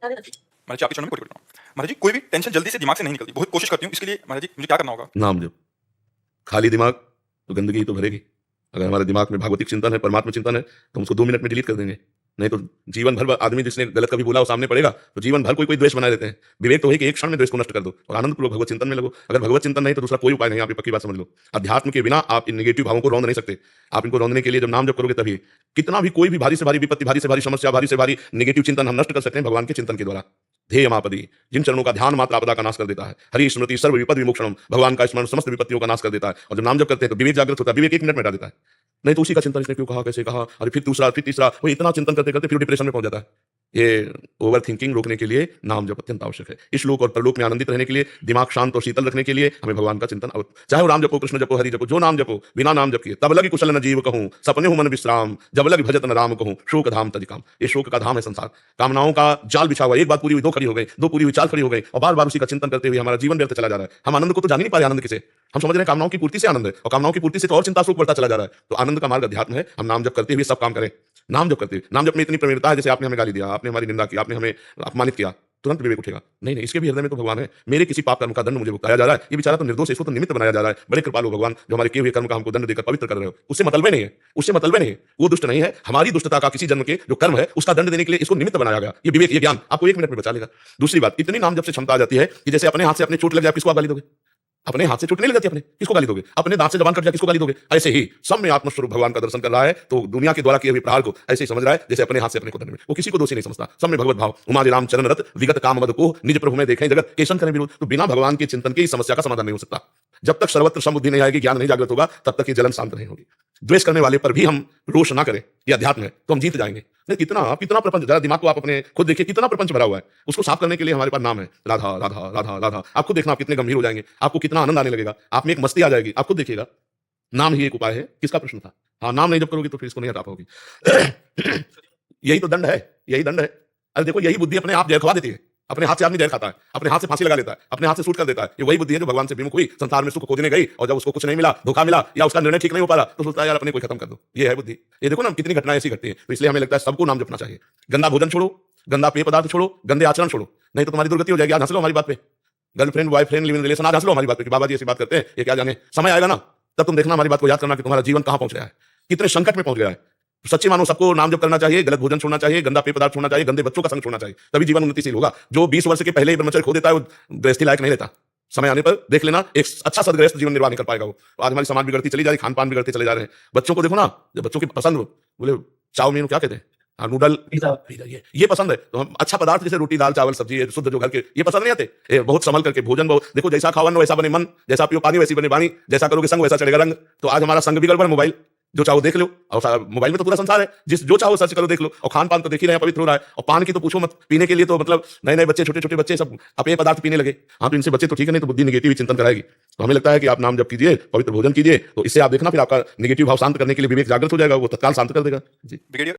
महाराज जी आपके चरणों में कोटि-कोटि प्रणाम। महाराज जी कोई भी टेंशन जल्दी से दिमाग से नहीं निकलती, बहुत कोशिश करती हूँ, इसके लिए महाराज जी मुझे क्या करना होगा? नाम जप। खाली दिमाग तो गंदगी ही तो भरेगी। अगर हमारे दिमाग में भागवतिक चिंतन है, परमात्मा चिंतन है, तो हम उसको 2 मिनट में डिलीट कर देंगे। नहीं तो जीवन भर आदमी जिसने गलत कभी बोला वो सामने पड़ेगा, तो जीवन भर कोई द्वेष बनाए देते हैं। विवेक तो है कि एक क्षण में द्वेष को नष्ट कर दो और आनंदपूर्वक भगवत चिंतन में लगो। अगर भगवत चिंतन नहीं तो दूसरा कोई उपाय नहीं, आप ये पक्की बात समझ लो। अध्यात्म के बिना आप इन नेगेटिव भावों को रौंद नहीं सकते। आप इनको रौंदने के लिए जब नाम जप करोगे तभी। कितना भी कोई भी भारी से भारी विपत्ति, भारी से भारी समस्या, भारी से भारी नेगेटिव चिंतन हम नष्ट कर सकते हैं भगवान के चिंतन के द्वारा। ध्येय मापदी, जिन चरणों का ध्यान मात्र आपदा का नाश कर देता है। हरि स्मृति सर्व विपद विमोक्षणम, भगवान का स्मरण समस्त विपत्तियों का नाश कर देता है। और जब नाम जप करते हैं तो विवेक जागृत होता है, विवेक 1 मिनट में हटा देता है। नहीं तो उसी का चिंतन, इसने क्यों कहा, कैसे कहा, और फिर दूसरा, फिर तीसरा, वो इतना चिंतन करते करते फिर डिप्रेशन में पहुंच जाता है। ये ओवर थिंकिंग रोकने के लिए नाम जप अत्यंत आवश्यक है। इस लोक और परलोक में आनंदित रहने के लिए, दिमाग शांत और शीतल रखने के लिए हमें भगवान का चिंतन, चाहे वो राम जपो, कृष्ण जपो, हरि जपो, जो नाम जपो, बिना नाम जप किए तब लगी कुशल न जीव कहूं, सपने हूं मन विश्राम, जब लगी भजत न राम कहूं, शोक धाम तज काम। ये शोक का धाम है संसार, कामनाओं का जाल बिछा हुआ। एक बात पूरी हुई, 2 खड़ी हो गई, 2 पूरी हुई, 4 खड़ी हो गई, और बार बार उसी का चिंतन करते हुए हमारा जीवन व्यर्थ चला जा रहा है। हम आनंद को तो जान ही नहीं पा रहे। आनंद किसे हम समझ रहे हैं? कामनाओं की पूर्ति से आनंद है, और कामनाओं की पूर्ति से तो और चिंता शोक बढ़ता चला जा रहा है। तो आनंद का मार्ग अध्यात्म है। हम नाम जप करते हुए सब काम करें। नाम जप करते हुए, नाम जप में इतनी प्रवीणता है, जैसे आपने हमें गाली दिया, आपने हमारी निंदा की, आपने हमें अपमानित किया, तुरंत विवेक उठेगा। नहीं नहीं, इसके भी हृदय में तो भगवान है। मेरे किसी पाप कर्म का दंड मुझे भुगताया जा रहा है, ये बेचारा तो निर्दोष है, इसको तो निमित्त बनाया जा रहा है। बड़े कृपालु भगवान, जो हमारे किए हुए कर्म का हमको दंड देकर पवित्र कर रहे हो। उससे मतलब नहीं है, उससे मतलब नहीं है। वो दुष्ट नहीं है, हमारी दुष्टता का किसी जन्म के जो कर्म है उसका दंड देने के लिए इसको निमित्त बनाया गया। ये विवेक, ये ज्ञान आपको 1 मिनट में बचा लेगा। दूसरी बात, इतनी नाम जप से क्षमता आ जाती है कि जैसे अपने हाथ से अपने चोट लग जाए, किसको आप गाली दोगे? अपने हाथ से चोट नहीं लग जाती, अपने किसको गाली दोगे? अपने दांत से जबान कट जाए, किसको गाली दोगे? ऐसे ही सब में आत्मस्वरूप भगवान का दर्शन कर रहा है, तो दुनिया के द्वारा किए हुए प्रहार को ऐसे ही समझ रहा है जैसे अपने हाथ से अपने को दंड में। वो किसी को दोषी नहीं समझता, सब में भगवत भाव। उमा राम चरण रत विगत काम मद को, निज प्रभु में देखें जगत केशन करें विरोध। तो बिना भगवान के चिंतन के इस समस्या का समाधान नहीं हो सकता। जब तक सर्वत्र समबुद्धि नहीं आएगी, ज्ञान नहीं जागृत होगा, तब तक ये जलन शांत नहीं होगी। द्वेष करने वाले पर भी हम रोष ना करें, ये अध्यात्म है, तो हम जीत जाएंगे। नहीं, कितना प्रपंच, जरा दिमाग को आप अपने खुद देखिए, कितना प्रपंच भरा हुआ है। उसको साफ करने के लिए हमारे पास नाम है, राधा राधा राधा राधा। आप खुद देखना, आप कितने गंभीर हो जाएंगे, आपको कितना आनंद आने लगेगा, आप में एक मस्ती आ जाएगी, आप खुद देखिएगा। नाम ही एक उपाय है। किसका प्रश्न था? हाँ, नाम नहीं जब करोगे तो फिर इसको नहीं हटा पाओगी। यही तो दंड है, यही दंड है। अरे देखो, यही बुद्धि अपने आप जहर खवा देती है। अपने हाथ से आदमी जहर खाता है, अपने हाथ से फांसी लगा लेता है, अपने हाथ से शूट कर देता है। ये वही बुद्धि है जो भगवान से विमुख हुई, संसार में सुख खोजने गई, और जब उसको कुछ नहीं मिला, धोखा मिला, या उसका निर्णय ठीक नहीं हो पा रहा, तो सोचता है यार अपने को खत्म कर दो। ये है बुद्धि। ये देखो ना, कितनी घटनाएं ऐसी घटती है। तो इसलिए हमें लगता है सबको नाम जपना चाहिए। गंदा भोजन छोड़ो, गंदा पेय पदार्थ छोड़ो, गंदे आचरण छोड़ो, नहीं तो तुम्हारी दुर्गति हो जाएगी। आज हंस लो हमारी बात पे, गर्लफ्रेंड बॉयफ्रेंड लिविंग रिलेशन, आज हंस लो हमारी बात पे कि बाबा जी ऐसी बात करते हैं, ये क्या जाने। समय आएगा ना, तब तुम देखना, हमारी बात को याद करना कि तुम्हारा जीवन कहां पहुंच गया है, कितने संकट में पहुंच गया है। सच्चे मानो सबको नाम जप करना चाहिए, गलत भोजन छोड़ना चाहिए, गंदा पेय पदार्थ छोड़ना चाहिए, गंदे बच्चों का संग छोड़ना चाहिए, तभी जीवन उन्नतिशील होगा। जो 20 वर्ष के पहले ही ब्रह्मचर्य खो देता है, वो गृहस्थी लायक नहीं रहता। समय आने पर देख लेना, एक अच्छा सदगृहस्थ जीवन निर्वाह नहीं कर पाएगा वो। आज हमारी समाज बिगड़ती चली जा रही, खान पान बिगड़ते चले जा रहे हैं। बच्चों को देखो ना, जब बच्चों की पसंद बोले चाउमीन क्या कहते हैं, नूडल, ये पसंद है, तो हम अच्छा पदार्थ जैसे रोटी दाल चावल सब्जी शुद्ध जो घर के, ये पसंद नहीं आते। बहुत संभल करके भोजन, बहुत देखो, जैसा खावन वैसा बने मन, जैसा पियो पानी वैसी बने वाणी, जैसा करोगे संग वैसा चलेगा रंग। तो आज हमारा संग बिगड़ पड़ा मोबाइल, जो चाहो देख लो, और मोबाइल में तो पूरा संसार है, जिस जो चाहो सर्च करो देख लो। और खान पान तो देख ही रहे हैं, पवित्र हो रहा है। और पान की तो पूछो मत, पीने के लिए तो मतलब नए नए बच्चे, छोटे छोटे बच्चे सब अपेय पदार्थ पीने लगे। हाँ, तो इनसे बच्चे तो ठीक है, नहीं तो बुद्धि निगेटिव चिंतन कराएगी। तो हमें लगता है कि आप नाम जप कीजिए, पवित्र भोजन कीजिए, तो इससे आप देखना फिर आपका निगेटिव भाव शांत करने के लिए विवेक जागृत हो जाएगा, वो तत्काल शांत कर देगा जी।